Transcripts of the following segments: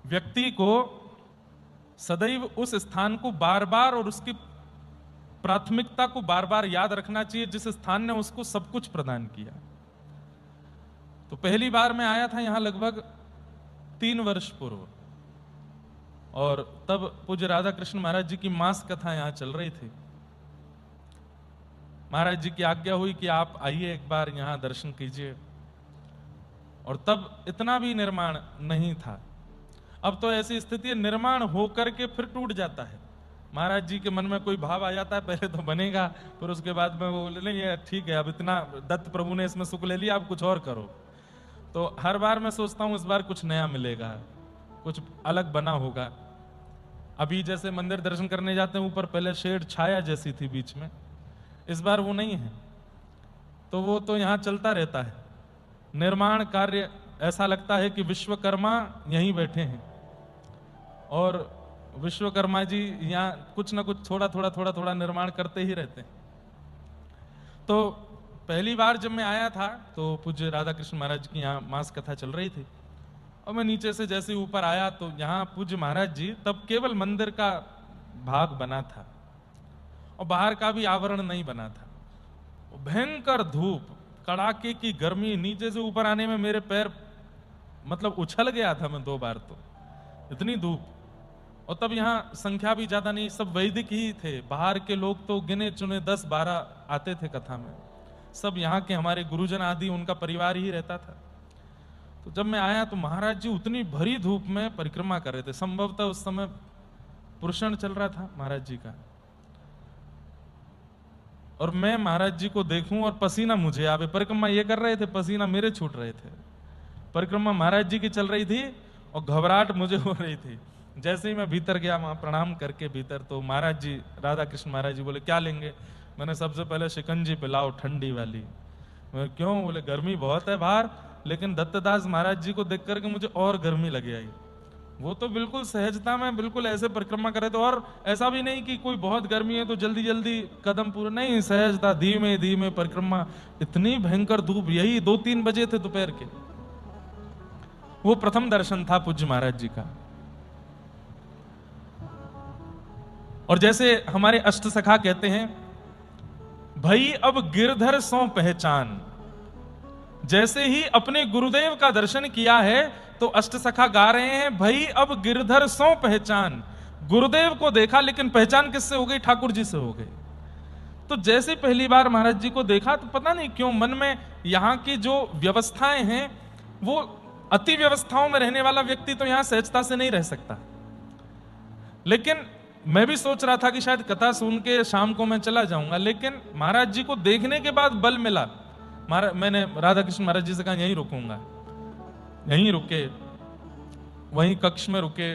व्यक्ति को सदैव उस स्थान को बार बार और उसकी प्राथमिकता को बार बार याद रखना चाहिए जिस स्थान ने उसको सब कुछ प्रदान किया। तो पहली बार मैं आया था यहां लगभग 3 वर्ष पूर्व, और तब पूज्य राधा कृष्ण महाराज जी की मास कथा यहां चल रही थी। महाराज जी की आज्ञा हुई कि आप आइए एक बार यहां दर्शन कीजिए, और तब इतना भी निर्माण नहीं था। अब तो ऐसी स्थिति निर्माण होकर के फिर टूट जाता है। महाराज जी के मन में कोई भाव आ जाता है, पहले तो बनेगा, फिर उसके बाद में वो बोले नहीं ये ठीक है, अब इतना दत्त प्रभु ने इसमें सुख ले लिया, अब कुछ और करो। तो हर बार मैं सोचता हूं इस बार कुछ नया मिलेगा, कुछ अलग बना होगा। अभी जैसे मंदिर दर्शन करने जाते हैं, ऊपर पहले शेड छाया जैसी थी बीच में, इस बार वो नहीं है। तो वो तो यहां चलता रहता है निर्माण कार्य। ऐसा लगता है कि विश्वकर्मा यहीं बैठे हैं, और विश्वकर्मा जी यहाँ कुछ ना कुछ थोड़ा थोड़ा निर्माण करते ही रहते हैं। तो पहली बार जब मैं आया था तो पूज्य राधा कृष्ण महाराज की यहाँ मास कथा चल रही थी, और मैं नीचे से जैसे ऊपर आया तो यहाँ पूज्य महाराज जी तब केवल मंदिर का भाग बना था और बाहर का भी आवरण नहीं बना था। भयंकर धूप, कड़ाके की गर्मी, नीचे से ऊपर आने में मेरे पैर मतलब उछल गया था मैं 2 बार, तो इतनी धूप। और तब यहाँ संख्या भी ज्यादा नहीं, सब वैदिक ही थे, बाहर के लोग तो गिने चुने 10-12 आते थे कथा में, सब यहाँ के हमारे गुरुजन आदि, उनका परिवार ही रहता था। तो जब मैं आया तो महाराज जी उतनी भरी धूप में परिक्रमा कर रहे थे, संभवतः उस समय पुरुषण चल रहा था महाराज जी का, और मैं महाराज जी को देखूं और पसीना मुझे आवे। परिक्रमा ये कर रहे थे, पसीना मेरे छूट रहे थे। परिक्रमा महाराज जी की चल रही थी और घबराहट मुझे हो रही थी। जैसे ही मैं भीतर गया वहां प्रणाम करके भीतर, तो महाराज जी, राधा कृष्ण महाराज जी बोले क्या लेंगे? मैंने सबसे पहले शिकंजी पिलाओ ठंडी वाली। मैं क्यों? बोले गर्मी बहुत है बाहर। लेकिन दत्तदास महाराज जी को देख करके मुझे और गर्मी लगे आई। वो तो बिल्कुल सहजता में बिल्कुल ऐसे परिक्रमा करे थे, और ऐसा भी नहीं कि कोई बहुत गर्मी है तो जल्दी जल्दी कदम पूरे, नहीं, सहजता, धीमे धीमे परिक्रमा। इतनी भयंकर धूप, यही 2-3 बजे थे दोपहर के। वो प्रथम दर्शन था पूज्य महाराज जी का। और जैसे हमारे अष्ट सखा कहते हैं, भई अब गिरधर सो पहचान। जैसे ही अपने गुरुदेव का दर्शन किया है तो अष्ट सखा गा रहे हैं, भई अब गिरधर सो पहचान। गुरुदेव को देखा, लेकिन पहचान किससे हो गई? ठाकुर जी से हो गई। तो जैसे पहली बार महाराज जी को देखा तो पता नहीं क्यों मन में यहाँ की जो व्यवस्थाएं हैं, वो अति व्यवस्थाओं में रहने वाला व्यक्ति तो यहां सहजता से नहीं रह सकता। लेकिन मैं भी सोच रहा था कि शायद कथा सुन के शाम को मैं चला जाऊंगा, लेकिन महाराज जी को देखने के बाद बल मिला। मैंने राधा कृष्ण महाराज जी से कहा यहीं रुकूंगा, यहीं रुके, वहीं कक्ष में रुके,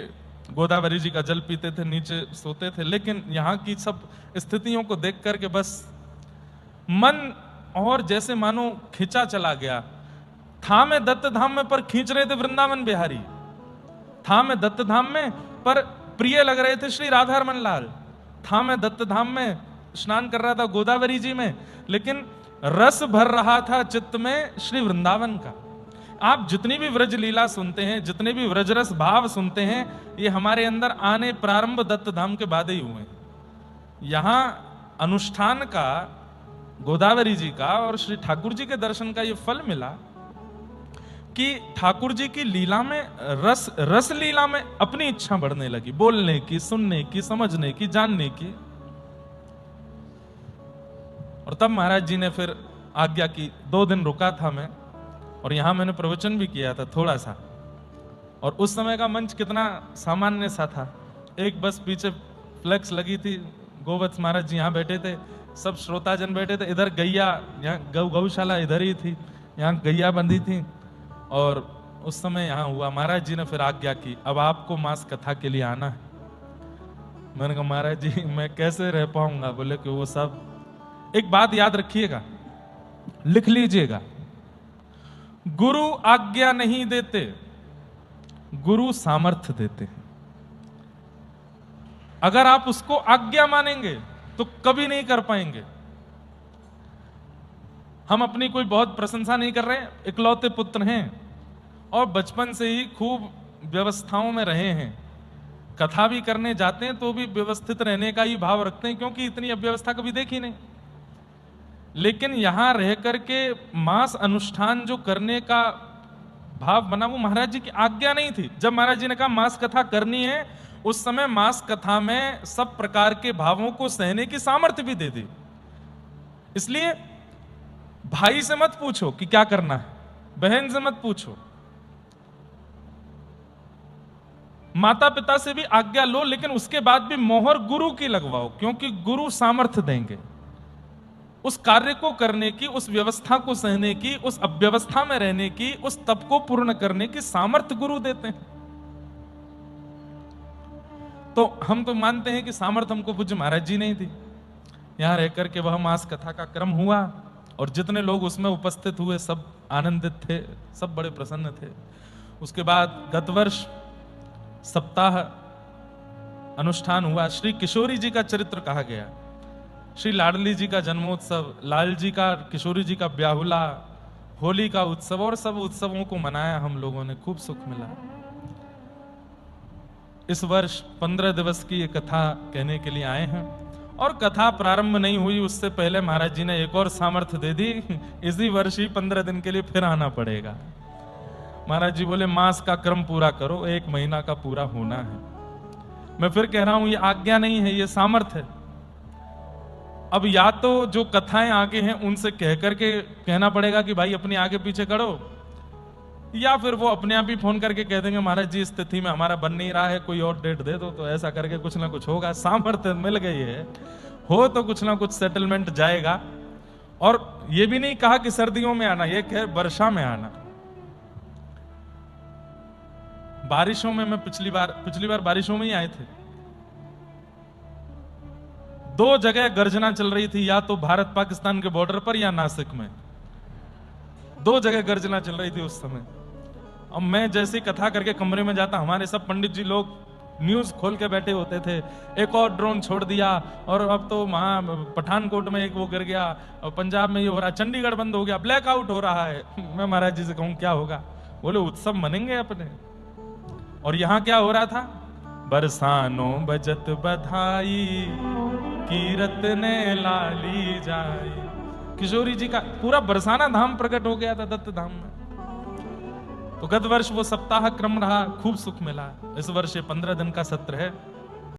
गोदावरी जी का जल पीते थे, नीचे सोते थे। लेकिन यहाँ की सब स्थितियों को देख करके बस मन और जैसे मानो खिंचा चला गया। था मैं दत्त धाम में, पर खींच रहे थे वृंदावन बिहारी। था मैं दत्त धाम में, पर प्रिय लग रहे थे श्री राधारमन लाल। था मैं दत्त धाम में, स्नान कर रहा था गोदावरी जी में, लेकिन रस भर रहा था चित्त में श्री वृंदावन का। आप जितनी भी व्रज लीला सुनते हैं, जितने भी व्रजरस भाव सुनते हैं, ये हमारे अंदर आने प्रारंभ दत्त धाम के बाद ही हुए। यहां अनुष्ठान का, गोदावरी जी का और श्री ठाकुर जी के दर्शन का ये फल मिला कि ठाकुर जी की लीला में, रस लीला में अपनी इच्छा बढ़ने लगी, बोलने की, सुनने की, समझने की, जानने की। और तब महाराज जी ने फिर आज्ञा की। 2 दिन रुका था मैं, और यहां मैंने प्रवचन भी किया था थोड़ा सा। और उस समय का मंच कितना सामान्य सा था, एक बस पीछे फ्लेक्स लगी थी, गोवत्स महाराज जी यहाँ बैठे थे, सब श्रोताजन बैठे थे, इधर गैया, यहाँ गौशाला इधर ही थी, यहाँ गैया बंधी थी। और उस समय यहां हुआ, महाराज जी ने फिर आज्ञा की, अब आपको मास कथा के लिए आना है। मैंने कहा महाराज जी मैं कैसे रह पाऊंगा? बोले कि वो सब, एक बात याद रखिएगा, लिख लीजिएगा, गुरु आज्ञा नहीं देते, गुरु सामर्थ्य देते हैं। अगर आप उसको आज्ञा मानेंगे तो कभी नहीं कर पाएंगे। हम अपनी कोई बहुत प्रशंसा नहीं कर रहे हैं, इकलौते पुत्र हैं और बचपन से ही खूब व्यवस्थाओं में रहे हैं, कथा भी करने जाते हैं तो भी व्यवस्थित रहने का ही भाव रखते हैं, क्योंकि इतनी अव्यवस्था कभी देखी नहीं। लेकिन यहां रह करके मास अनुष्ठान जो करने का भाव बना, वो महाराज जी की आज्ञा नहीं थी। जब महाराज जी ने कहा मास कथा करनी है, उस समय मास कथा में सब प्रकार के भावों को सहने की सामर्थ्य भी दे दी। इसलिए भाई से मत पूछो कि क्या करना है, बहन से मत पूछो, माता पिता से भी आज्ञा लो, लेकिन उसके बाद भी मोहर गुरु की लगवाओ, क्योंकि गुरु सामर्थ्य देंगे उस कार्य को करने की, उस व्यवस्था को सहने की, उस अव्यवस्था में रहने की, उस तप को पूर्ण करने की सामर्थ्य गुरु देते हैं। तो हम तो मानते हैं कि सामर्थ्य हमको पूज्य महाराज जी नहीं दी। यहां रहकर के वह मास कथा का क्रम हुआ और जितने लोग उसमें उपस्थित हुए सब आनंदित थे, सब बड़े प्रसन्न थे। उसके बाद गत वर्ष सप्ताह अनुष्ठान हुआ। श्री किशोरी जी का चरित्र कहा गया, श्री लाडली जी का जन्मोत्सव, लाल जी का, किशोरी जी का ब्याहुला, होली का उत्सव और सब उत्सवों को मनाया हम लोगों ने, खूब सुख मिला। इस वर्ष 15 दिवस की ये कथा कहने के लिए आए हैं और कथा प्रारंभ नहीं हुई उससे पहले महाराज जी ने एक और सामर्थ्य दे दी, इसी वर्ष ही 15 दिन के लिए फिर आना पड़ेगा। महाराज जी बोले मास का क्रम पूरा करो, 1 महीना का पूरा होना है। मैं फिर कह रहा हूं ये आज्ञा नहीं है, ये सामर्थ्य है। अब या तो जो कथाएं आगे हैं उनसे कह करके कहना पड़ेगा कि भाई अपनी आगे पीछे करो, या फिर वो अपने आप ही फोन करके कह देंगे महाराज जी इस तिथि में हमारा बन नहीं रहा है, कोई और डेट दे दो। तो ऐसा करके कुछ ना कुछ होगा, सामर्थ्य मिल गई है, हो तो कुछ ना कुछ सेटलमेंट जाएगा। और ये भी नहीं कहा कि सर्दियों में आना, ये कह वर्षा में आना। बारिशों में मैं पिछली बार बारिशों में ही आए थे। 2 जगह गर्जना चल रही थी, या तो भारत पाकिस्तान के बॉर्डर पर या नासिक में, 2 जगह गर्जना चल रही थी उस समय। अब मैं जैसे कथा करके कमरे में जाता, हमारे सब पंडित जी लोग न्यूज खोल के बैठे होते थे, एक और ड्रोन छोड़ दिया, और अब तो वहां पठानकोट में एक वो गिर गया, और पंजाब में ये हो रहा, चंडीगढ़ बंद हो गया, ब्लैकआउट हो रहा है। मैं महाराज जी से कहूं क्या होगा? बोले उत्सव मनेंगे अपने। और यहां क्या हो रहा था? बरसानो बजत बधाई, कीरत ने लाली जाई। किशोरी जी का पूरा बरसाना धाम प्रकट हो गया था दत्त धाम में। तो गत वर्ष वो सप्ताह क्रम रहा, खूब सुख मिला। इस वर्ष 15 दिन का सत्र है।